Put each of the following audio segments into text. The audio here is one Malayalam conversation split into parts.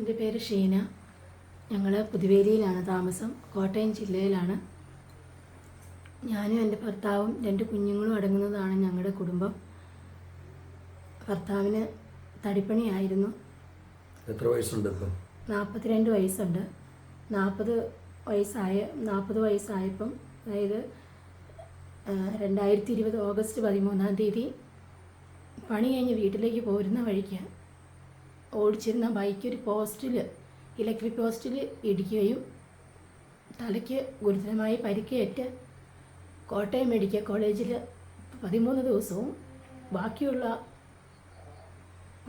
എൻ്റെ പേര് ഷീന. ഞങ്ങൾ പുതുവേലിയിലാണ് താമസം, കോട്ടയം ജില്ലയിലാണ്. ഞാനും എൻ്റെ ഭർത്താവും 2 കുഞ്ഞുങ്ങളും അടങ്ങുന്നതാണ് ഞങ്ങളുടെ കുടുംബം. ഭർത്താവിന് തടിപ്പണിയായിരുന്നു. എത്ര വയസ്സുണ്ട് ഇപ്പം? 42 വയസ്സുണ്ട്. 40 വയസ്സായപ്പം, അതായത് 2020 ഓഗസ്റ്റ് 13-ാം തീയതി പണി കഴിഞ്ഞ് വീട്ടിലേക്ക് പോരുന്ന വഴിക്ക് ഓടിച്ചിരുന്ന ബൈക്ക് ഒരു ഇലക്ട്രിക് പോസ്റ്റിൽ ഇടിക്കുകയും തലയ്ക്ക് ഗുരുതരമായി പരിക്കേറ്റ് കോട്ടയം മെഡിക്കൽ കോളേജിൽ 13 ദിവസവും ബാക്കിയുള്ള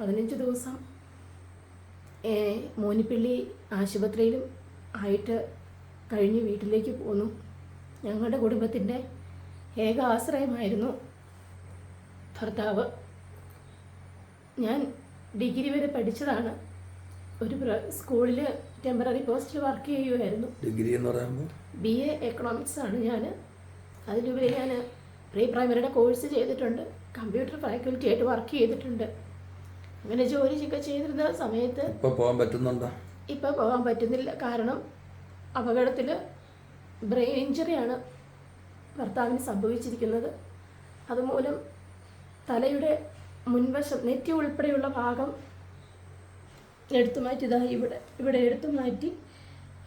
15 ദിവസം മോനിപ്പള്ളി ആശുപത്രിയിലും ആയിട്ട് കഴിഞ്ഞ് വീട്ടിലേക്ക് പോന്നു. ഞങ്ങളുടെ കുടുംബത്തിൻ്റെ ഏക ആശ്രയമായിരുന്നു ഭർത്താവ്. ഞാൻ ഡിഗ്രി വരെ പഠിച്ചതാണ്. ഒരു സ്കൂളിൽ ടെമ്പററി പോസ്റ്റിൽ വർക്ക് ചെയ്യുമായിരുന്നു. ഡിഗ്രി എന്ന് പറയുമ്പോൾ BA എക്കണോമിക്സ് ആണ് ഞാൻ. അതിലുപരി ഞാൻ പ്രീ പ്രൈമറിയുടെ കോഴ്സ് ചെയ്തിട്ടുണ്ട്. കമ്പ്യൂട്ടർ ഫാക്കൽറ്റി ആയിട്ട് വർക്ക് ചെയ്തിട്ടുണ്ട്. അങ്ങനെ ജോലിയൊക്കെ ചെയ്തിരുന്ന സമയത്ത് ഇപ്പോൾ പോകാൻ പറ്റുന്നുണ്ടോ? ഇപ്പോൾ പോകാൻ പറ്റുന്നില്ല. കാരണം അപകടത്തിൽ ബ്രെയിൻ ഇഞ്ചറിയാണ് ഭർത്താവിന് സംഭവിച്ചിരിക്കുന്നത്. അതുമൂലം തലയുടെ മുൻവശം നെറ്റി ഉൾപ്പെടെയുള്ള ഭാഗം എടുത്തു മാറ്റി, ഇവിടെ എടുത്തു മാറ്റി.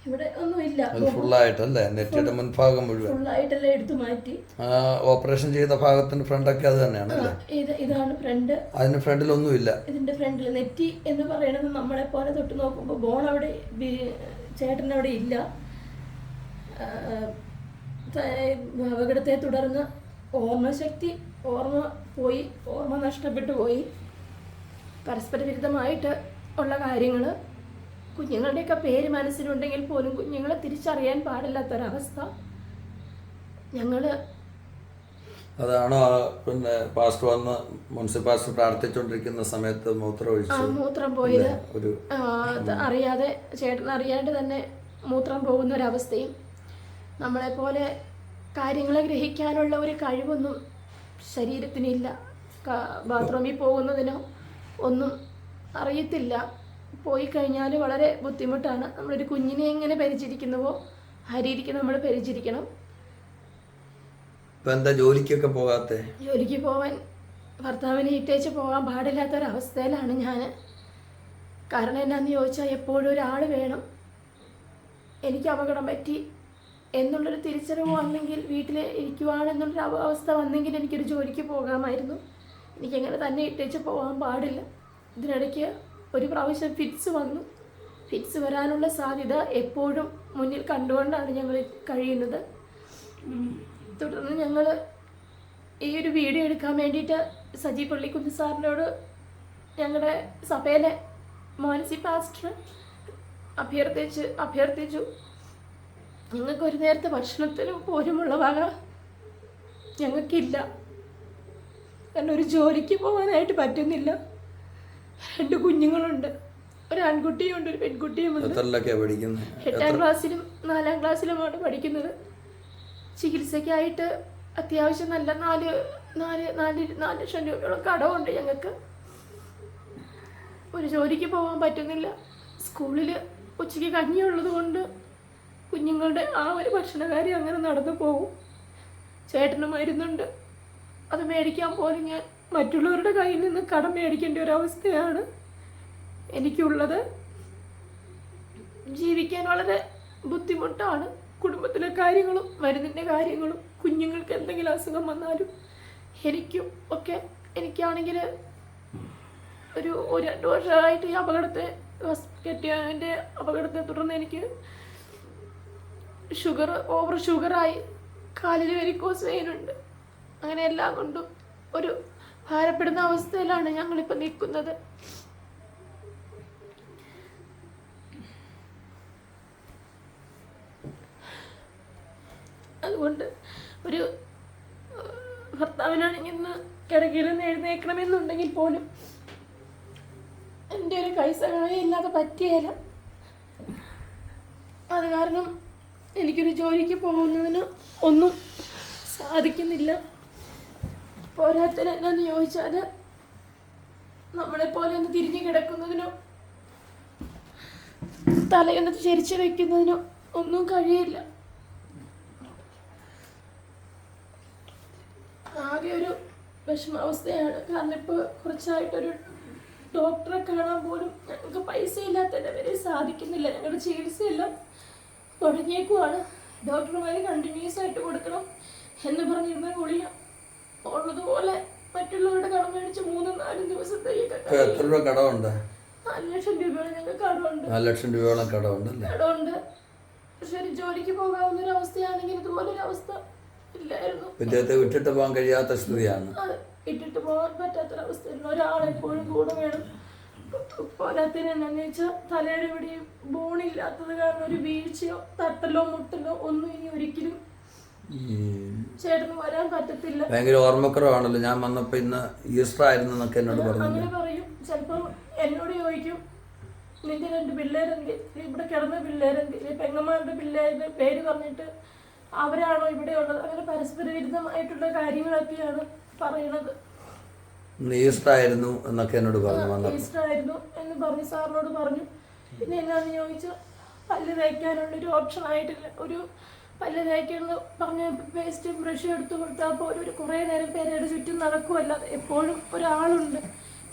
ഇവിടെ ഒന്നുമില്ല, ഫുള്ളായിട്ടല്ലേ? നെറ്റിയുടെ മുൻഭാഗം മുഴുവൻ ഫുള്ളായിട്ടല്ലേ എടുത്തു മാറ്റി. ഓപ്പറേഷൻ ചെയ്ത ഭാഗത്തിന്റെ ഫ്രണ്ടൊക്കെ അത് തന്നെയാണ്. ഇതാണ് ഫ്രണ്ട്. അതിന് ഫ്രണ്ടിലൊന്നുമില്ല. ഇതിന്റെ ഫ്രണ്ടിൽ നെറ്റി എന്ന് പറയുന്നത് നമ്മളെ പോലെ തൊട്ട് നോക്കുമ്പോൾ ബോൺ അവിടെ ചേട്ടനവിടെ ഇല്ല. അപകടത്തെ തുടർന്ന് ഓർമ്മ നഷ്ടപ്പെട്ടു പോയി. പരസ്പര വിരുദ്ധമായിട്ട് ഉള്ള കാര്യങ്ങൾ, കുഞ്ഞുങ്ങളുടെയൊക്കെ പേര് മനസ്സിലുണ്ടെങ്കിൽ പോലും കുഞ്ഞുങ്ങളെ തിരിച്ചറിയാൻ പാടില്ലാത്തൊരവസ്ഥ. അതാണോ പിന്നെ പാസ്റ്റർ വന്ന് മുൻസിപ്പൽ പാസ്റ്റർ പ്രാർത്ഥിച്ചുകൊണ്ടിരിക്കുന്ന സമയത്ത് മൂത്രം പോയത് അറിയാതെ, ചേട്ടൻ അറിയാണ്ട് തന്നെ മൂത്രം പോകുന്ന ഒരവസ്ഥയും. നമ്മളെപ്പോലെ കാര്യങ്ങളെ ഗ്രഹിക്കാനുള്ള ഒരു കഴിവൊന്നും ശരീരത്തിനില്ല. ബാത്റൂമിൽ പോകുന്നതിനോ ഒന്നും അറിയത്തില്ല. പോയി കഴിഞ്ഞാൽ വളരെ ബുദ്ധിമുട്ടാണ്. നമ്മളൊരു കുഞ്ഞിനെ എങ്ങനെ പരിചരിക്കുന്നുവോ ആ രീതിക്ക് നമ്മൾ പരിചരിക്കണം. എന്താ ജോലിക്കൊക്കെ പോകാത്തെ? ജോലിക്ക് പോകാൻ ഭർത്താവിനെ ഇട്ടേച്ച് പോകാൻ പാടില്ലാത്തൊരവസ്ഥയിലാണ് ഞാൻ. കാരണം എന്നാന്ന് ചോദിച്ചാൽ എപ്പോഴും ഒരാൾ വേണം. എനിക്ക് അപകടം പറ്റി എന്നുള്ളൊരു തിരിച്ചറിവ് വന്നെങ്കിൽ, വീട്ടിൽ ഇരിക്കുവാണെന്നുള്ളൊരു അവസ്ഥ വന്നെങ്കിൽ എനിക്കൊരു ജോലിക്ക് പോകാമായിരുന്നു. എനിക്കങ്ങനെ തന്നെ ഇട്ടേച്ച് പോകാൻ പാടില്ല. ഇതിനിടയ്ക്ക് ഒരു പ്രാവശ്യം ഫിറ്റ്സ് വന്നു. ഫിറ്റ്സ് വരാനുള്ള സാധ്യത എപ്പോഴും മുന്നിൽ കണ്ടുകൊണ്ടാണ് ഞങ്ങൾ കഴിയുന്നത്. തുടർന്ന് ഞങ്ങൾ ഈ ഒരു വീഡിയോ എടുക്കാൻ വേണ്ടിയിട്ട് സജി പള്ളിക്കുന്ന് സാറിനോട്, ഞങ്ങളുടെ സഭയിലെ മോൻസി പാസ്റ്റർ അഭ്യർത്ഥിച്ചു. ഞങ്ങൾക്ക് ഒരു നേരത്തെ ഭക്ഷണത്തിന് പോലുമുള്ള വക ഞങ്ങൾക്കില്ല. കാരണം ഒരു ജോലിക്ക് പോകാനായിട്ട് പറ്റുന്നില്ല. 2 കുഞ്ഞുങ്ങളുണ്ട്. ഒരു ആൺകുട്ടിയുണ്ട്, ഒരു പെൺകുട്ടിയുമുണ്ട്. 8ാം ക്ലാസ്സിലും 4ാം ക്ലാസ്സിലുമാണ് പഠിക്കുന്നത്. ചികിത്സയ്ക്കായിട്ട് അത്യാവശ്യം നല്ല 4 ലക്ഷം രൂപയോളം കടമുണ്ട് ഞങ്ങൾക്ക്. ഒരു ജോലിക്ക് പോകാൻ പറ്റുന്നില്ല. സ്കൂളിൽ ഉച്ചയ്ക്ക് കഞ്ഞിയുള്ളത് കൊണ്ട് കുഞ്ഞുങ്ങളുടെ ആ ഒരു ഭക്ഷണകാര്യം അങ്ങനെ നടന്നു പോകും. ചേട്ടന് മരുന്നുണ്ട്, അത് മേടിക്കാൻ പോലും ഞാൻ മറ്റുള്ളവരുടെ കയ്യിൽ നിന്ന് കടം മേടിക്കേണ്ട ഒരവസ്ഥയാണ് എനിക്കുള്ളത്. ജീവിക്കാൻ വളരെ ബുദ്ധിമുട്ടാണ്. കുടുംബത്തിലെ കാര്യങ്ങളും മരുന്നിൻ്റെ കാര്യങ്ങളും, കുഞ്ഞുങ്ങൾക്ക് എന്തെങ്കിലും അസുഖം വന്നാലും എനിക്കും ഒക്കെ. എനിക്കാണെങ്കിൽ ഒരു 2 വർഷമായിട്ട് ഈ കെട്ടിയതിൻ്റെ അപകടത്തെ തുടർന്ന് എനിക്ക് ഓവർ ഷുഗറായി, കാലിൽ വെരിക്കോസ് വെയിനുണ്ട്. അങ്ങനെ എല്ലാം കൊണ്ടും ഒരു ഭാരപ്പെടുന്ന അവസ്ഥയിലാണ് ഞങ്ങളിപ്പോൾ നിൽക്കുന്നത്. അതുകൊണ്ട് ഒരു ഭർത്താവിനാണെങ്കിൽ ഇന്ന് കിടക്കയിലൊന്ന് എഴുന്നേൽക്കണമെന്നുണ്ടെങ്കിൽ പോലും എൻ്റെ ഒരു കൈസഹായം ഇല്ലാതെ പറ്റിയല്ല. അത് കാരണം എനിക്കൊരു ജോലിക്ക് പോകുന്നതിന് ഒന്നും സാധിക്കുന്നില്ല. പോരാത്തതിന് എന്നാന്ന് ചോദിച്ചാൽ നമ്മളെപ്പോലെ ഒന്ന് തിരിഞ്ഞു കിടക്കുന്നതിനോ തലയൊന്ന് ചരിച്ച് വെക്കുന്നതിനോ ഒന്നും കഴിയില്ല. ആകെ ഒരു വിഷമാവസ്ഥയാണ്. കാരണം ഇപ്പോൾ കുറച്ചായിട്ടൊരു ഡോക്ടറെ കാണാൻ പോലും ഞങ്ങൾക്ക് പൈസ ഇല്ലാത്തതിൻ്റെ വരെ സാധിക്കുന്നില്ല. ഞങ്ങളുടെ ചികിത്സയെല്ലാം തുടങ്ങിയേക്കുവാണ്. ഡോക്ടർമാർ കണ്ടിന്യൂസ് ആയിട്ട് കൊടുക്കണം എന്ന് പറഞ്ഞിരുന്ന ഗുളിക ഉള്ളതുപോലെ മറ്റുള്ളവരുടെ കടം മേടിച്ച് 3-4 ദിവസത്തേക്ക് എത്ര രൂപ കടമുണ്ട്? 4 ലക്ഷം രൂപയോളം ഞങ്ങൾക്ക് കടമുണ്ട്. 4 ലക്ഷം രൂപയോളം കടമുണ്ട്. പക്ഷെ ഒരു ജോലിക്ക് പോകാവുന്ന ഒരു അവസ്ഥയാണെങ്കിൽ ഇതുപോലൊരു അവസ്ഥ ഇല്ലായിരുന്നു. വിദ്യാർത്ഥി വിട്ടിട്ട് പോകാൻ കഴിയാത്ത സ്ഥിതിയാണ്. അത് ഇട്ടിട്ട് പോകാൻ പറ്റാത്തൊരവസ്ഥയായിരുന്നു. ഒരാളെപ്പോഴും കൂടെ വേണം. പോരാത്തിന് എന്നാന്ന് വെച്ചാൽ തലയുടെ ഇവിടെ ബോണില്ലാത്തത് കാരണം ഒരു വീഴ്ചയോ തട്ടലോ മുട്ടലോ ഒന്നും ഇനി ഒരിക്കലും ചേട്ടന് വരാൻ പറ്റത്തില്ല. ഭയങ്കര ഓർമ്മക്കുറവാണല്ലോ. ഞാൻ വന്നപ്പോ ഇന്ന് ഈസ്റ്റർ ആയിരുന്നു എന്നൊക്കെ എന്നോട് പറഞ്ഞു. അങ്ങനെ പറയും. ചിലപ്പോ എന്നോട് ചോദിക്കും, നിന്റെ 2 പിള്ളേരെന്തി, ഇവിടെ കിടന്ന പിള്ളേരെന്തി, പെങ്ങന്മാരുടെ പിള്ളേരുടെ പേര് പറഞ്ഞിട്ട് അവരാണോ ഇവിടെ ഉള്ളത്? അങ്ങനെ പരസ്പര വിരുദ്ധമായിട്ടുള്ള കാര്യങ്ങളൊക്കെയാണ് പറയണത്. ഈസ്റ്റർ ആയിരുന്നു എന്നൊക്കെ എന്നോട് പറഞ്ഞു. ഈസ്റ്റർ ആയിരുന്നു എന്ന് പറഞ്ഞ് സാറിനോട് പറഞ്ഞു. പിന്നെ എന്നാന്ന് ചോദിച്ചാൽ പല്ല് തേക്കാനുള്ളൊരു ഓപ്ഷൻ ആയിട്ടില്ല. ഒരു പല്ല് തേക്കാന്ന് പറഞ്ഞ പേസ്റ്റും ബ്രഷും എടുത്തു കൊടുത്താൽ പോലും ഒരു കുറേ നേരം പേരയുടെ ചുറ്റും നടക്കുമല്ലാതെ എപ്പോഴും ഒരാളുണ്ട്.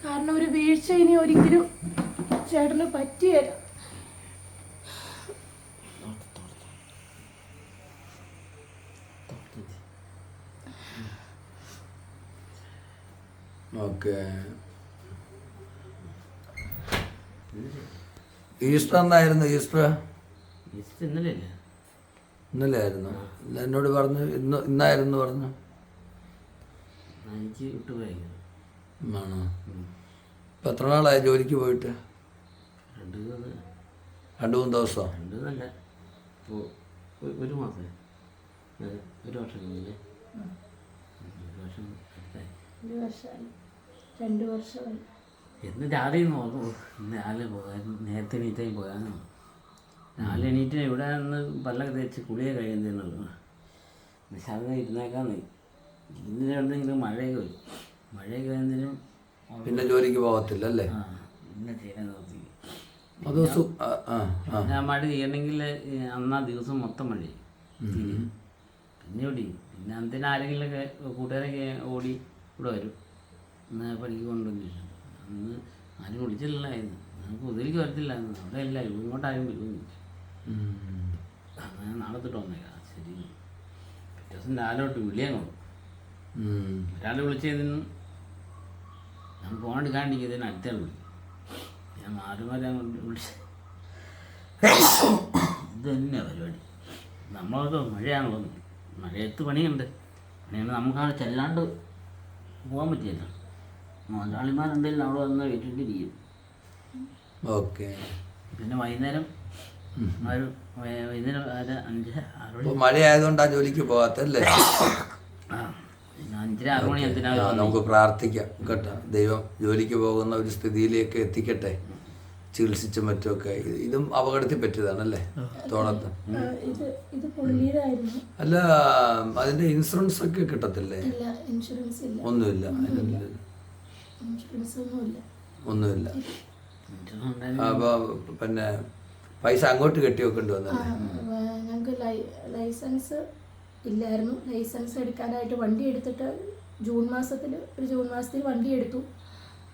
കാരണം ഒരു വീഴ്ച ഇനി ഒരിക്കലും ചേട്ടന് പറ്റിയല്ല. ഓക്കെ. ഈസ്റ്റർ എന്നായിരുന്നു? ഈസ്റ്റർ ഇന്നലെ ആയിരുന്നു. എന്നോട് പറഞ്ഞു ഇന്നായിരുന്നു പറഞ്ഞു. ആണോ? ഇപ്പം എത്ര നാളായി ജോലിക്ക് പോയിട്ട്? 2-3 ദിവസം. 1 മാസം, 1 വർഷം. 2 വർഷമായി. എന്ന് രാവിലെ നോക്കും. രാവിലെ പോകാൻ നേരത്തെ എണീറ്റായി പോകാനോ. രാവിലെ എണീറ്റ് ഇവിടെ നിന്ന് പല്ലൊക്കെ തേച്ച് കുളിയെ കഴിയുന്നതെന്നുള്ളൂ. നിശാദം ഇരുന്നേക്കാന്ന്. ഇരുന്നിട്ടുണ്ടെങ്കിലും മഴയൊക്കെ വരും. മഴയൊക്കെ വരുന്നതിനും പിന്നെ ജോലിക്ക് പോകത്തില്ല അല്ലേ? പിന്നെ ചെയ്യാൻ നിർത്തി. ഞാൻ മഴ ചെയ്യണമെങ്കിൽ അന്നാ ദിവസം മൊത്തം മഴ പിന്നെ ഓടി. പിന്നെ അന്നത്തിന് ആരെങ്കിലുമൊക്കെ കൂട്ടുകാരൊക്കെ ഓടി ഇവിടെ വരും. എന്നാൽ പണിക്ക് കൊണ്ടുവന്നില്ല. അന്ന് ആരും വിളിച്ചില്ലായിരുന്നു. നമുക്ക് ഉദലിക്ക് വരത്തില്ലായിരുന്നു. അവിടെ എല്ലാം ഇങ്ങോട്ടാരും വരുമെന്ന് ചോദിച്ചു. അങ്ങനെ നാളെ തൊട്ട് വന്നേക്കാം. ശരി. പിറ്റേ ദിവസം രാവിലോട്ട് വിളിയാൻ കൊണ്ടു. ഒരാൾ വിളിച്ചതിന് ഞാൻ ഫോൺ എടുക്കാണ്ടിരിക്കുന്നതിന് അടുത്തയാൾ വിളിക്കും. ഞാൻ മാറുമാരെ വിളിച്ച് ഇത് തന്നെയാണ് പരിപാടി. നമ്മളൊക്കെ മഴയാണല്ലോ. മഴയത്ത് പണിയുണ്ട്. പണിയാണ്. നമുക്കാണ് ചെല്ലാണ്ട് പോകാൻ പറ്റിയല്ല. മുതലാളിമാരുണ്ടെങ്കിലും അവിടെ വന്ന് വീട്ടിലിരിക്കും. ഓക്കെ. പിന്നെ വൈകുന്നേരം വൈകുന്നേരം 5-6 മണി. മഴ ആയതുകൊണ്ടാ ജോലിക്ക് പോകാത്തല്ലേ? പിന്നെ 5-6 മണി എന്തിനാ? നമുക്ക് പ്രാർത്ഥിക്കാം കേട്ടോ. ദൈവം ജോലിക്ക് പോകുന്ന ഒരു സ്ഥിതിയിലേക്ക് എത്തിക്കട്ടെ. ചികിത്സിച്ചും മറ്റുമൊക്കെ. ഇതും അപകടത്തിൽ പറ്റിയതാണല്ലേ? തോളത്ത്. അല്ല, അതിന്റെ ഇൻഷുറൻസ് ഒക്കെ കിട്ടത്തില്ലേ? ഒന്നുമില്ല. ഒന്നുമില്ല. അപ്പൊ പിന്നെ പൈസ അങ്ങോട്ട് കെട്ടി വെക്കേണ്ടി വന്നല്ലേ? ഞങ്ങൾക്ക് ലൈസൻസ് ഇല്ലായിരുന്നു. ലൈസൻസ് എടുക്കാനായിട്ട് വണ്ടി എടുത്തിട്ട് ജൂൺ മാസത്തിൽ വണ്ടി എടുത്തു,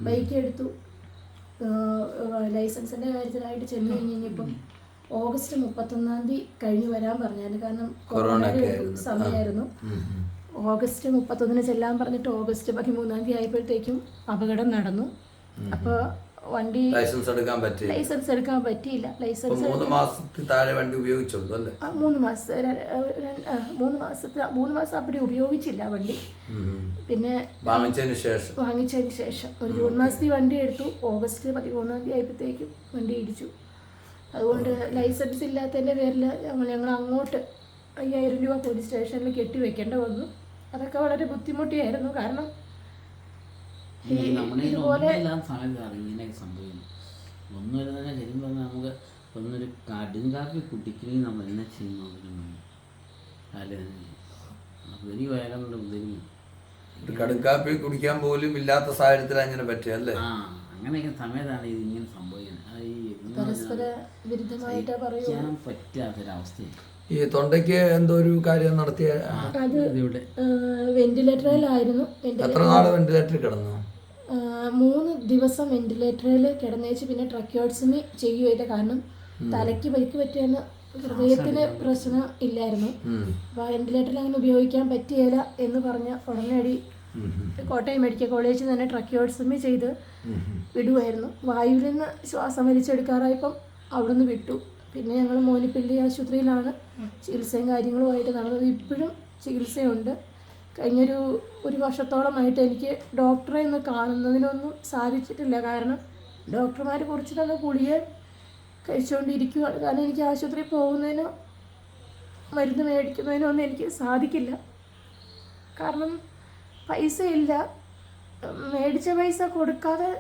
ബൈക്ക് എടുത്തു. ലൈസൻസിൻ്റെ കാര്യത്തിനായിട്ട് ചെന്ന് കഴിഞ്ഞപ്പം ഓഗസ്റ്റ് 31 കഴിഞ്ഞ് വരാൻ പറഞ്ഞായിരുന്നു. കാരണം കൊറോണ സമയമായിരുന്നു. ഓഗസ്റ്റ് 31 ചെല്ലാൻ പറഞ്ഞിട്ട് ഓഗസ്റ്റ് 13 ആയപ്പോഴത്തേക്കും അപകടം നടന്നു. അപ്പോൾ വണ്ടി ലൈസൻസ് എടുക്കാൻ പറ്റിയില്ല. ലൈസൻസ് 3 മാസത്തിൽ താഴെ വണ്ടി ഉപയോഗിച്ചുള്ളൂ അല്ലേ? 3 മാസം അപ്പടി ഉപയോഗിച്ചില്ല വണ്ടി. പിന്നെ വാങ്ങിച്ചതിന് ശേഷം ഒരു ജൂൺ മാസത്തിൽ വണ്ടി എടുത്തു. ഓഗസ്റ്റ് 13 ആയപ്പോഴത്തേക്കും വണ്ടി ഇടിച്ചു. അതുകൊണ്ട് ലൈസൻസ് ഇല്ലാത്തതിൻ്റെ പേരിൽ ഞങ്ങൾ അങ്ങോട്ട് 5000 രൂപ പോലീസ് സ്റ്റേഷനിൽ കെട്ടിവെക്കേണ്ട വന്നു. അതൊക്കെ വളരെ ബുദ്ധിമുട്ടിയായിരുന്നു. കാരണം ഇതുപോലെ ഇങ്ങനെയൊക്കെ സംഭവിക്കുന്നു. ഒന്നും തന്നെ ശരിക്കും പറഞ്ഞാൽ നമുക്ക് ഒന്നൊരു കടുങ്കാപ്പി കുടിക്കണമെങ്കിൽ നമ്മൾ എന്നെ ചെയ്യുന്നതിനും ഉദരി വയറുണ്ട്. ഉദരി കടുങ്കാപ്പി കുടിക്കാൻ പോലും ഇല്ലാത്ത സാഹചര്യത്തിൽ അങ്ങനെ പറ്റിയല്ലേ? അങ്ങനെയൊക്കെ സമയത്താണ് ഇത് ഇങ്ങനെ സംഭവിക്കുന്നത്. ഈ പരസ്പര വിരുദ്ധമായിട്ടാ പറയൂ. ചെയ്യാൻ പറ്റാത്തൊരവസ്ഥയാണ്. ഈ തൊണ്ടയ്ക്ക് എന്തോ ഒരു കാര്യം നടത്തിയ അത് വെന്റിലേറ്ററിലായിരുന്നു. എത്ര നാൾ വെന്റിലേറ്ററിൽ കിടന്നു? 3 ദിവസം വെന്റിലേറ്ററിൽ കിടന്നേച്ച് പിന്നെ ട്രക്കിയോട്സമി ചെയ്യുകയില്ല. കാരണം തലയ്ക്ക് പരിക്ക് പറ്റിയെന്ന് ഹൃദയത്തിന് പ്രശ്നം ഇല്ലായിരുന്നു. അപ്പോൾ വെന്റിലേറ്ററിൽ അങ്ങനെ ഉപയോഗിക്കാൻ പറ്റിയില്ല എന്ന് പറഞ്ഞ ഉടനടി കോട്ടയം മെഡിക്കൽ കോളേജിൽ തന്നെ ട്രക്കിയോട്സമി ചെയ്ത് വിടുമായിരുന്നു. വായുവിൽ നിന്ന് ശ്വാസം വലിച്ചെടുക്കാറായപ്പം അവിടെ നിന്ന് വിട്ടു. പിന്നെ ഞങ്ങൾ മോനിപ്പള്ളി ആശുപത്രിയിലാണ് ചികിത്സയും കാര്യങ്ങളുമായിട്ട് നടന്നത്. ഇപ്പോഴും ചികിത്സയുണ്ട്. ഒരു വർഷത്തോളമായിട്ട് എനിക്ക് ഡോക്ടറെ ഒന്ന് കാണുന്നതിനൊന്നും സാധിച്ചിട്ടില്ല. കാരണം ഡോക്ടർമാർ കുറച്ച് നല്ല ഗുളിക കഴിച്ചുകൊണ്ടിരിക്കുകയാണ്. കാരണം എനിക്ക് ആശുപത്രിയിൽ പോകുന്നതിനോ മരുന്ന് മേടിക്കുന്നതിനോ ഒന്നും എനിക്ക് സാധിക്കില്ല. കാരണം പൈസ ഇല്ല. മേടിച്ച പൈസ കൊടുക്കാതെ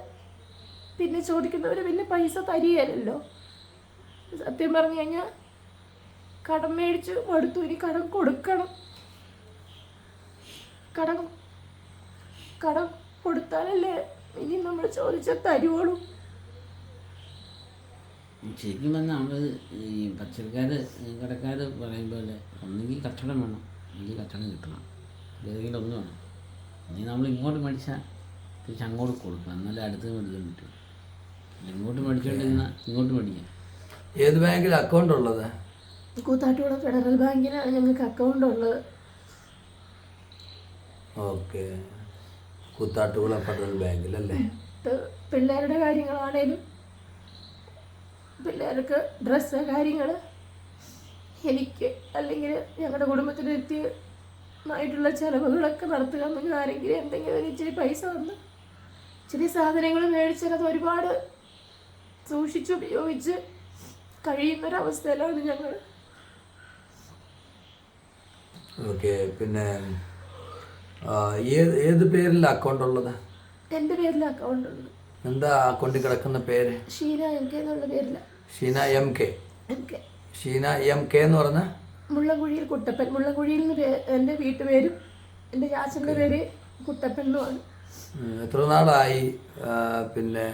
പിന്നെ ചോദിക്കുന്നവർ പിന്നെ പൈസ തരികയല്ലോ. സത്യം പറഞ്ഞു കഴിഞ്ഞാൽ കടം മേടിച്ച് കൊടുത്തു. ഇനി കടം കൊടുക്കണം. കടം കൊടുത്താലല്ലേ ഇനി നമ്മൾ ചോദിച്ചാൽ തരുവോളൂ. ശരിക്കും പറഞ്ഞാൽ നമ്മൾ ഈ പച്ചക്കറിക്കാർ കടക്കാർ പറയുമ്പോൾ ഒന്നെങ്കിൽ കച്ചവടം വേണം, അല്ലെങ്കിൽ കച്ചവടം കിട്ടണം, ഏതെങ്കിലും ഒന്ന് വേണം. ഇനി നമ്മൾ ഇങ്ങോട്ട് മേടിച്ചാൽ തിരിച്ച് അങ്ങോട്ട് കൊടുക്കണം, എന്നാലേ അടുത്ത് മേടിക്കാൻ പറ്റും. ഇങ്ങോട്ട് മേടിച്ചോണ്ടിരുന്നാൽ ഇങ്ങോട്ട് മേടിക്കാം. ഏത് ബാങ്കിൽ അക്കൗണ്ട് ഉള്ളത്? കൂത്താട്ടുകുളം ഫെഡറൽ ബാങ്കിലാണ് ഞങ്ങൾക്ക് അക്കൗണ്ട് ഉള്ളത്. ഓക്കെ, കൂത്താട്ടുകുളം ഫെഡറൽ ബാങ്കിലല്ലേ? പിള്ളേരുടെ കാര്യങ്ങളാണേലും പിള്ളേർക്ക് ഡ്രസ്സ് കാര്യങ്ങൾ എനിക്ക് അല്ലെങ്കിൽ ഞങ്ങളുടെ കുടുംബത്തിന് നിത്യമായിട്ടുള്ള ചിലവുകളൊക്കെ നടത്തുക എന്നെങ്കിൽ ആരെങ്കിലും എന്തെങ്കിലും ഇച്ചിരി പൈസ വന്ന് ഇച്ചിരി സാധനങ്ങൾ മേടിച്ചാൽ അത് ഒരുപാട് സൂക്ഷിച്ചുപയോഗിച്ച് കഴിയുന്നൊരവസ്ഥയിലാണ് ഞങ്ങൾ. ഓക്കെ, പിന്നെ ഏത് പേരിൽ അക്കൗണ്ട് ഉള്ളത്? എൻ്റെ പേരിൽ അക്കൗണ്ട് ഉണ്ട്. എന്താ അക്കൗണ്ടിൽ കിടക്കുന്ന പേര്? ഷീന എം കെ എന്നുള്ള പേരില്ല. Sheena M K. K Sheena M K എന്ന് പറഞ്ഞ മുള്ളൻകുഴിയിൽ കുട്ടപ്പൻ. മുള്ളൻകുഴിയിൽ നിന്ന് എൻ്റെ വീട്ടുപേരും എൻ്റെ ചാച്ചൻ്റെ പേര് കുട്ടപ്പൻ എന്നുമാണ്. എത്ര നാളായി പിന്നെ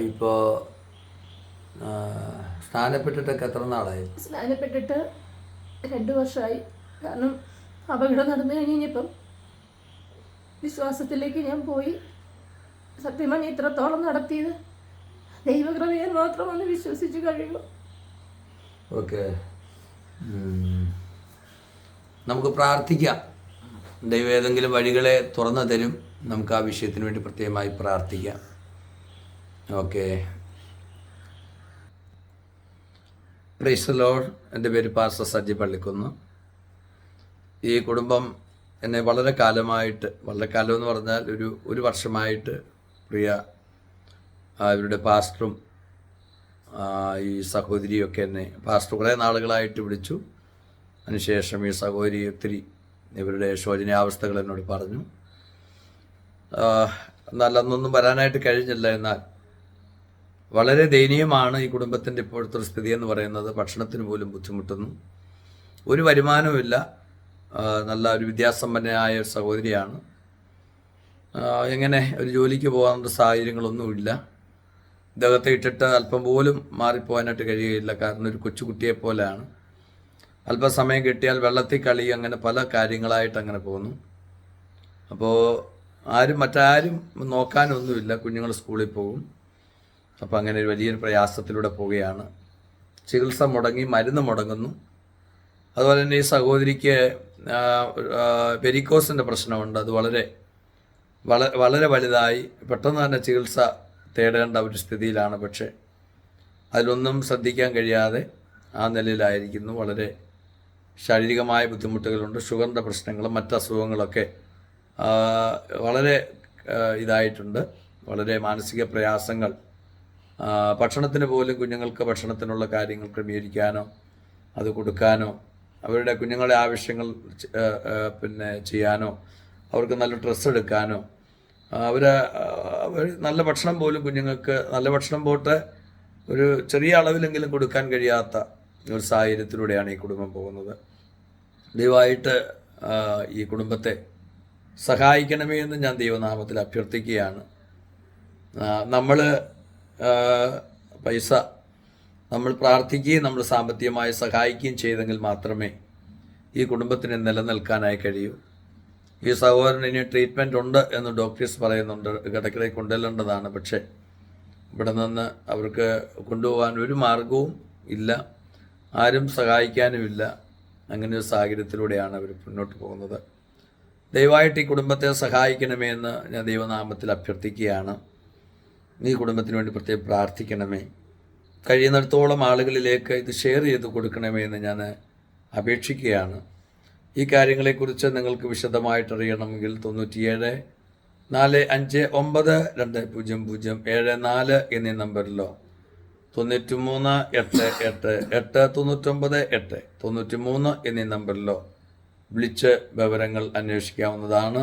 ഇപ്പോൾ സ്നാനപ്പെട്ടിട്ടൊക്കെ എത്ര നാളായി? സ്നാനപ്പെട്ടിട്ട് 2 വർഷമായി. കാരണം അപകടം നടന്നു കഴിഞ്ഞപ്പം വിശ്വാസത്തിലേക്ക് ഞാൻ പോയി. സത്യമാണ് ഇത്രത്തോളം നടത്തിയത് ദൈവകൃപയാൽ മാത്രമാണ് വിശ്വസിച്ച് കഴിയുക. ഓക്കെ, നമുക്ക് പ്രാർത്ഥിക്കാം. ദൈവം ഏതെങ്കിലും വഴികളെ തുറന്നു തരും. നമുക്ക് ആ വിഷയത്തിന് വേണ്ടി പ്രത്യേകമായി പ്രാർത്ഥിക്കാം. Okay, praise the Lord. എൻ്റെ പേര് പാസ്റ്റർ സജി പള്ളിക്കുന്ന്. ഈ കുടുംബം എന്നെ വളരെ കാലമായിട്ട്, വളരെ കാലം എന്ന് പറഞ്ഞാൽ ഒരു വർഷമായിട്ട് പ്രിയ ഇവരുടെ പാസ്റ്ററും ഈ സഹോദരിയൊക്കെ എന്നെ പാസ്റ്റർ കുറേ നാളുകളായിട്ട് വിളിച്ചു. അതിനുശേഷം ഈ സഹോദരി ഒത്തിരി ഇവരുടെ ശോചനീയാവസ്ഥകൾ എന്നോട് പറഞ്ഞു. എന്നാൽ അന്നൊന്നും വരാനായിട്ട് കഴിഞ്ഞില്ല. എന്നാൽ വളരെ ദയനീയമാണ് ഈ കുടുംബത്തിൻ്റെ ഇപ്പോഴത്തെ ഒരു സ്ഥിതി എന്ന് പറയുന്നത്. ഭക്ഷണത്തിന് പോലും ബുദ്ധിമുട്ടുന്നു, ഒരു വരുമാനവുമില്ല. നല്ല ഒരു വിദ്യാസമ്പന്നയായ ഒരു സഹോദരിയാണ്. എങ്ങനെ ഒരു ജോലിക്ക് പോകാനുള്ള സാഹചര്യങ്ങളൊന്നുമില്ല. ഇദ്ദേഹത്തെ ഇട്ടിട്ട് അല്പം പോലും മാറിപ്പോകാനായിട്ട് കഴിയുകയില്ല. കാരണം ഒരു കൊച്ചുകുട്ടിയെ പോലെയാണ്. അല്പസമയം കിട്ടിയാൽ വെള്ളത്തിൽ കളി, അങ്ങനെ പല കാര്യങ്ങളായിട്ട് അങ്ങനെ പോകുന്നു. അപ്പോൾ മറ്റാരും നോക്കാനൊന്നുമില്ല. കുഞ്ഞുങ്ങൾ സ്കൂളിൽ പോകും. അപ്പോൾ അങ്ങനെ ഒരു വലിയൊരു പ്രയാസത്തിലൂടെ പോവുകയാണ്. ചികിത്സ മുടങ്ങി, മരുന്ന് മുടങ്ങുന്നു. അതുപോലെ തന്നെ ഈ സഹോദരിക്ക് വെരിക്കോസിൻ്റെ പ്രശ്നമുണ്ട്. അത് വളരെ വലുതായി. പെട്ടെന്ന് തന്നെ ചികിത്സ തേടേണ്ട ഒരു സ്ഥിതിയിലാണ്. പക്ഷേ അതിലൊന്നും ശ്രദ്ധിക്കാൻ കഴിയാതെ ആ നിലയിലായിരിക്കുന്നു. വളരെ ശാരീരികമായ ബുദ്ധിമുട്ടുകളുണ്ട്. ഷുഗറിൻ്റെ പ്രശ്നങ്ങളും മറ്റ് അസുഖങ്ങളൊക്കെ വളരെ ഇതായിട്ടുണ്ട്. വളരെ മാനസിക പ്രയാസങ്ങൾ. ഭക്ഷണത്തിന് പോലും കുഞ്ഞുങ്ങൾക്ക് ഭക്ഷണത്തിനുള്ള കാര്യങ്ങൾ ക്രമീകരിക്കാനോ അത് കൊടുക്കാനോ അവരുടെ കുഞ്ഞുങ്ങളുടെ ആവശ്യങ്ങൾ പിന്നെ ചെയ്യാനോ അവർക്ക് നല്ല ഡ്രസ്സ് എടുക്കാനോ അവർ നല്ല ഭക്ഷണം പോലും കുഞ്ഞുങ്ങൾക്ക് നല്ല ഭക്ഷണം പോട്ട് ഒരു ചെറിയ അളവിലെങ്കിലും കൊടുക്കാൻ കഴിയാത്ത ഒരു സാഹചര്യത്തിലൂടെയാണ് ഈ കുടുംബം പോകുന്നത്. ദയവായിട്ട് ഈ കുടുംബത്തെ സഹായിക്കണമേ എന്ന് ഞാൻ ദൈവനാമത്തിൽ അഭ്യർത്ഥിക്കുകയാണ്. നമ്മൾ പൈസ നമ്മൾ പ്രാർത്ഥിക്കുകയും നമ്മൾ സാമ്പത്തികമായി സഹായിക്കുകയും ചെയ്തെങ്കിൽ മാത്രമേ ഈ കുടുംബത്തിന് നിലനിൽക്കാനായി കഴിയൂ. ഈ സഹോദരന് ഇനി ട്രീറ്റ്മെൻറ്റ് ഉണ്ട് എന്ന് ഡോക്ടേഴ്സ് പറയുന്നുണ്ട്, ഇടയ്ക്കിടെ കൊണ്ടുവരേണ്ടതാണ്. പക്ഷേ ഇവിടെ നിന്ന് അവർക്ക് കൊണ്ടുപോകാൻ ഒരു മാർഗവും ഇല്ല, ആരും സഹായിക്കാനുമില്ല. അങ്ങനെ ഒരു സാഹചര്യത്തിലൂടെയാണ് അവർ മുന്നോട്ട് പോകുന്നത്. ദയവായിട്ട് ഈ കുടുംബത്തെ സഹായിക്കണമേ എന്ന് ഞാൻ ദൈവനാമത്തിൽ അഭ്യർത്ഥിക്കുകയാണ്. ഈ കുടുംബത്തിന് വേണ്ടി പ്രത്യേകം പ്രാർത്ഥിക്കണമേ. കഴിയുന്നിടത്തോളം ആളുകളിലേക്ക് ഇത് ഷെയർ ചെയ്ത് കൊടുക്കണമേ എന്ന് ഞാൻ അപേക്ഷിക്കുകയാണ്. ഈ കാര്യങ്ങളെക്കുറിച്ച് നിങ്ങൾക്ക് വിശദമായിട്ടറിയണമെങ്കിൽ 9745920074 എന്നീ നമ്പറിലോ 93888989 93 എന്നീ നമ്പറിലോ വിളിച്ച് വിവരങ്ങൾ അന്വേഷിക്കാവുന്നതാണ്.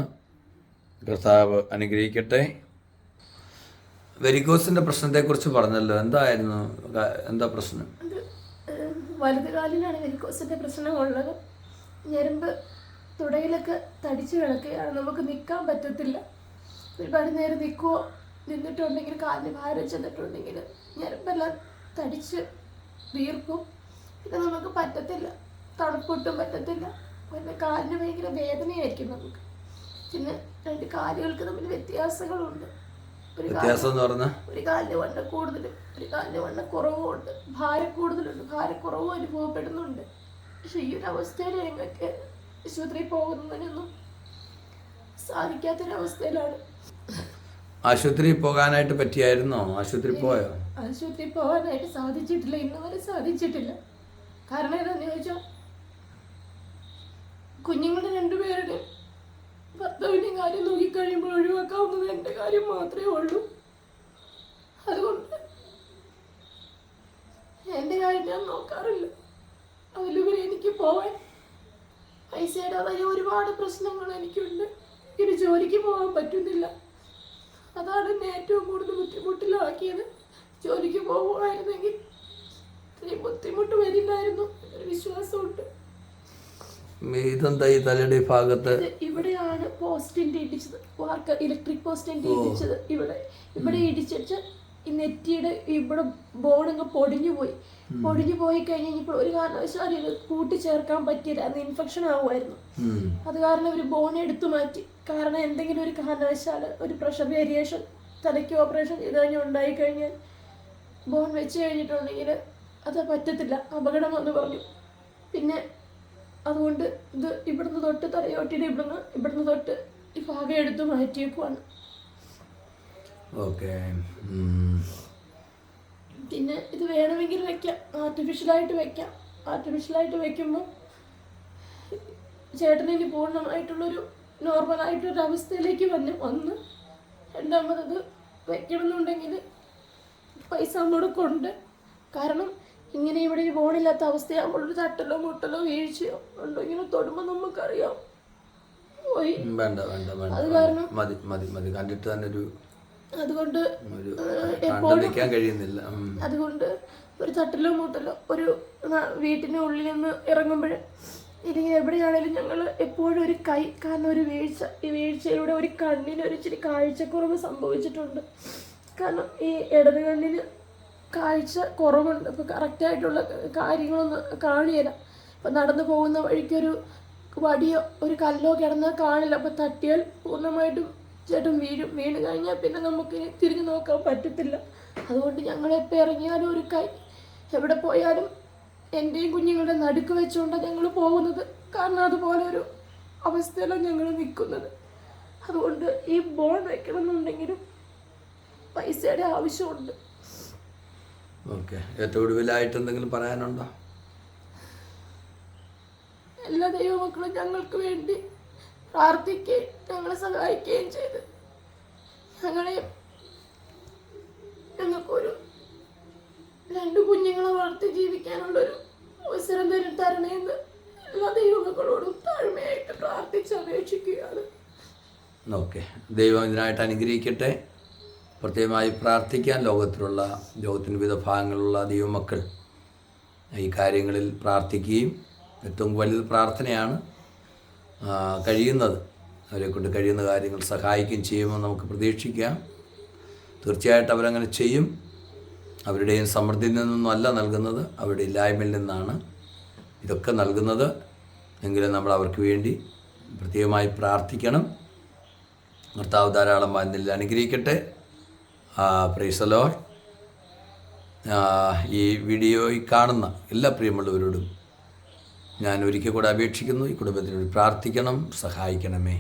കർത്താവ് അനുഗ്രഹിക്കട്ടെ. വെരിക്കോസിൻ്റെ പ്രശ്നത്തെക്കുറിച്ച് പറഞ്ഞല്ലോ, എന്താ പ്രശ്നം? അത് വലത് കാലിലാണ് വെരിക്കോസിൻ്റെ പ്രശ്നമുള്ളത്. ഞരമ്പ് തുടയിലൊക്കെ തടിച്ച് കിടക്കുകയാണ്, നമുക്ക് നിൽക്കാൻ പറ്റത്തില്ല. ഒരുപാട് നേരം നിന്നിട്ടുണ്ടെങ്കിൽ കാലിന് ഭാരം ചെന്നിട്ടുണ്ടെങ്കിൽ ഞരമ്പെല്ലാം തടിച്ച് വീർക്കും. പിന്നെ നമുക്ക് പറ്റത്തില്ല, തണുപ്പൊട്ടും പറ്റത്തില്ല. പിന്നെ കാലിന് ഭയങ്കര വേദനയായിരിക്കും നമുക്ക്. പിന്നെ രണ്ട് കാലുകൾക്ക് തമ്മിൽ വ്യത്യാസങ്ങളുണ്ട്. ഒരു കാലിന് വണ്ണം കൂടുതലും ഒരു കാലിന് വണ്ണം കുറവും ഉണ്ട്. ഭാരം കൂടുതലുണ്ട്, ഭാരക്കുറവും അനുഭവപ്പെടുന്നുണ്ട്. പക്ഷെ ഈ ഒരു അവസ്ഥയിൽ ഞങ്ങൾക്ക് ആശുപത്രിയിൽ പോകുന്നതിനൊന്നും സാധിക്കാത്തൊരവസ്ഥയിലാണ്. ആശുപത്രിയിൽ പോകാനായിട്ട് പറ്റിയായിരുന്നോ? ആശുപത്രി പോകാനായിട്ട് സാധിച്ചിട്ടില്ല, ഇന്ന് വരെ സാധിച്ചിട്ടില്ല. കാരണം എന്താണെന്ന് ചോദിച്ചാൽ കുഞ്ഞുങ്ങളുടെ രണ്ടുപേരുടെയും ഭർത്താവിൻ്റെയും കാര്യം നോക്കിക്കഴിയുമ്പോൾ ഒഴിവാക്കാവുന്നത് എൻ്റെ കാര്യം മാത്രമേ ഉള്ളൂ. അതുകൊണ്ട് എൻ്റെ കാര്യം ഞാൻ നോക്കാറില്ല. അതിലുപരി എനിക്ക് പോവാൻ പൈസയുടെ അതായത് ഒരുപാട് പ്രശ്നങ്ങൾ എനിക്കുണ്ട്. എനിക്ക് ജോലിക്ക് പോകാൻ പറ്റുന്നില്ല. അതാണ് എന്നെ ഏറ്റവും കൂടുതൽ ബുദ്ധിമുട്ടിലാക്കിയത്. ജോലിക്ക് പോകുമായിരുന്നെങ്കിൽ ഇത്രയും ബുദ്ധിമുട്ട് വരില്ലായിരുന്നു ഒരു വിശ്വാസമുണ്ട്. ഇതെന്താ ഈ തലയുടെ ഭാഗത്ത്? ഇവിടെയാണ് പോസ്റ്റിന്റെ ഇടിച്ചത്, ഇലക്ട്രിക് പോസ്റ്റിന്റെ ഇടിച്ചത്. ഇവിടെ ഇടിച്ചിട്ട് ഈ നെറ്റിയുടെ ഇവിടെ ബോണങ്ങ് പൊടിഞ്ഞു പോയി കഴിഞ്ഞപ്പോൾ ഒരു കാരണവശാലും ഇത് കൂട്ടിച്ചേർക്കാൻ പറ്റിയില്ല. അന്ന് ഇൻഫെക്ഷൻ ആവുമായിരുന്നു. അത് കാരണം ഒരു ബോൺ എടുത്തു മാറ്റി. കാരണം എന്തെങ്കിലും ഒരു കാരണവശാൽ ഒരു പ്രഷർ വേരിയേഷൻ തലയ്ക്ക് ഓപ്പറേഷൻ ചെയ്ത് കഴിഞ്ഞാൽ ഉണ്ടായി കഴിഞ്ഞാൽ ബോൺ വെച്ച് കഴിഞ്ഞിട്ടുണ്ടെങ്കിൽ അത് പറ്റത്തില്ല, അപകടം എന്ന് പറഞ്ഞു. പിന്നെ അതുകൊണ്ട് ഇത് ഇവിടുന്ന് തൊട്ട് തലയോട്ടിയുടെ ഇവിടുന്ന് തൊട്ട് ഈ ഭാഗം എടുത്ത് മാറ്റിയേക്കുവാണ്. പിന്നെ ഇത് വേണമെങ്കിൽ വെക്കാം, ആർട്ടിഫിഷ്യലായിട്ട് വെക്കുമ്പോൾ ചേട്ടനിന് പൂർണ്ണമായിട്ടുള്ളൊരു നോർമലായിട്ടൊരു അവസ്ഥയിലേക്ക് വന്ന് രണ്ടാമത് വെക്കണമെന്നുണ്ടെങ്കിൽ പൈസ മുടക്കുണ്ട്. കാരണം ഇങ്ങനെ ഇവിടെ ഒരു ബോണില്ലാത്ത അവസ്ഥയാകുമ്പോൾ ഒരു തട്ടലോ മുട്ടലോ വീഴ്ചയോ ഉണ്ടോ ഇങ്ങനെ തൊടുമ്പോൾ നമുക്കറിയാം പോയി. അത് കാരണം അതുകൊണ്ട് അതുകൊണ്ട് ഒരു തട്ടലോ മുട്ടലോ ഒരു വീട്ടിൻ്റെ ഉള്ളിൽ നിന്ന് ഇറങ്ങുമ്പോൾ ഇല്ലെങ്കിൽ എവിടെയാണേലും ഞങ്ങൾ എപ്പോഴും ഒരു കൈ, കാരണം ഒരു ഈ വീഴ്ചയിലൂടെ ഒരു കണ്ണിന് ഒരു ഇച്ചിരി കാഴ്ചക്കുറവ് സംഭവിച്ചിട്ടുണ്ട്. കാരണം ഈ ഇടത് കണ്ണിന് കാഴ്ച കുറവുണ്ട്. ഇപ്പോൾ കറക്റ്റായിട്ടുള്ള കാര്യങ്ങളൊന്നും കാണില്ല. ഇപ്പം നടന്നു പോകുന്ന വഴിക്കൊരു വടിയോ ഒരു കല്ലോ കിടന്നാൽ കാണില്ല. അപ്പോൾ തട്ടിയാൽ പൂർണ്ണമായിട്ടും ചേട്ടൻ വീണ് കഴിഞ്ഞാൽ പിന്നെ നമുക്ക് തിരിഞ്ഞു നോക്കാൻ പറ്റത്തില്ല. അതുകൊണ്ട് ഞങ്ങളെപ്പോൾ ഇറങ്ങിയാലും ഒരു കൈ, എവിടെ പോയാലും എൻ്റെയും കുഞ്ഞുങ്ങളുടെ നടുക്ക് വെച്ചുകൊണ്ടാണ് ഞങ്ങൾ പോകുന്നത്. കാരണം അതുപോലെ ഒരു അവസ്ഥയിലാണ് ഞങ്ങൾ നിൽക്കുന്നത്. അതുകൊണ്ട് ഈ ബോൺ വെക്കണമെന്നുണ്ടെങ്കിലും പൈസയുടെ ആവശ്യമുണ്ട്. ഏറ്റവും ഒടുവിലായിട്ട് എന്തെങ്കിലും പറയാനുണ്ടോ? എല്ലാ ദൈവമക്കളും ഞങ്ങൾക്ക് വേണ്ടി പ്രാർത്ഥിക്കുകയും ഞങ്ങളെ സഹായിക്കുകയും ചെയ്ത് ഞങ്ങൾക്കൊരു 2 കുഞ്ഞുങ്ങളെ വളർത്തി ജീവിക്കാനുള്ളൊരു അവസരം തരണേന്ന് എല്ലാ ദൈവമക്കളോടും താഴ്മയായിട്ട് പ്രാർത്ഥിച്ച് അപേക്ഷിക്കുകയാണ്. ദൈവം ഇതിനായിട്ട് അനുഗ്രഹിക്കട്ടെ. പ്രത്യേകമായി പ്രാർത്ഥിക്കാൻ ലോകത്തിന് വിവിധ ഭാഗങ്ങളിലുള്ള ദൈവമക്കൾ ഈ കാര്യങ്ങളിൽ പ്രാർത്ഥിക്കുകയും ഏറ്റവും വലുത് പ്രാർത്ഥനയാണ്. അവരെക്കൊണ്ട് കഴിയുന്ന കാര്യങ്ങൾ സഹായിക്കുകയും ചെയ്യുമെന്ന് നമുക്ക് പ്രതീക്ഷിക്കാം. തീർച്ചയായിട്ടും അവരങ്ങനെ ചെയ്യും. അവരുടെയും സമൃദ്ധിയിൽ നിന്നൊന്നും അല്ല നൽകുന്നത്, അവരുടെ ഇല്ലായ്മയിൽ നിന്നാണ് ഇതൊക്കെ നൽകുന്നത്. എങ്കിലും നമ്മൾ അവർക്ക് വേണ്ടി പ്രത്യേകമായി പ്രാർത്ഥിക്കണം. കർത്താവ് ധാരാളം വാനിൽ അനുഗ്രഹിക്കട്ടെ. Praise the Lord. ഈ വീഡിയോയിൽ കാണുന്ന എല്ലാ പ്രിയമുള്ളവരോടും ഞാൻ ഒരിക്കൽ കൂടെ അപേക്ഷിക്കുന്നു, ഈ കുടുംബത്തിനോട് പ്രാർത്ഥിക്കണം, സഹായിക്കണമേ.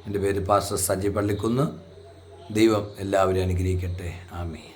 എൻ്റെ പേര് പാസ്റ്റർ സജി പള്ളിക്കുന്ന്. ദൈവം എല്ലാവരെയും അനുഗ്രഹിക്കട്ടെ. ആമേൻ.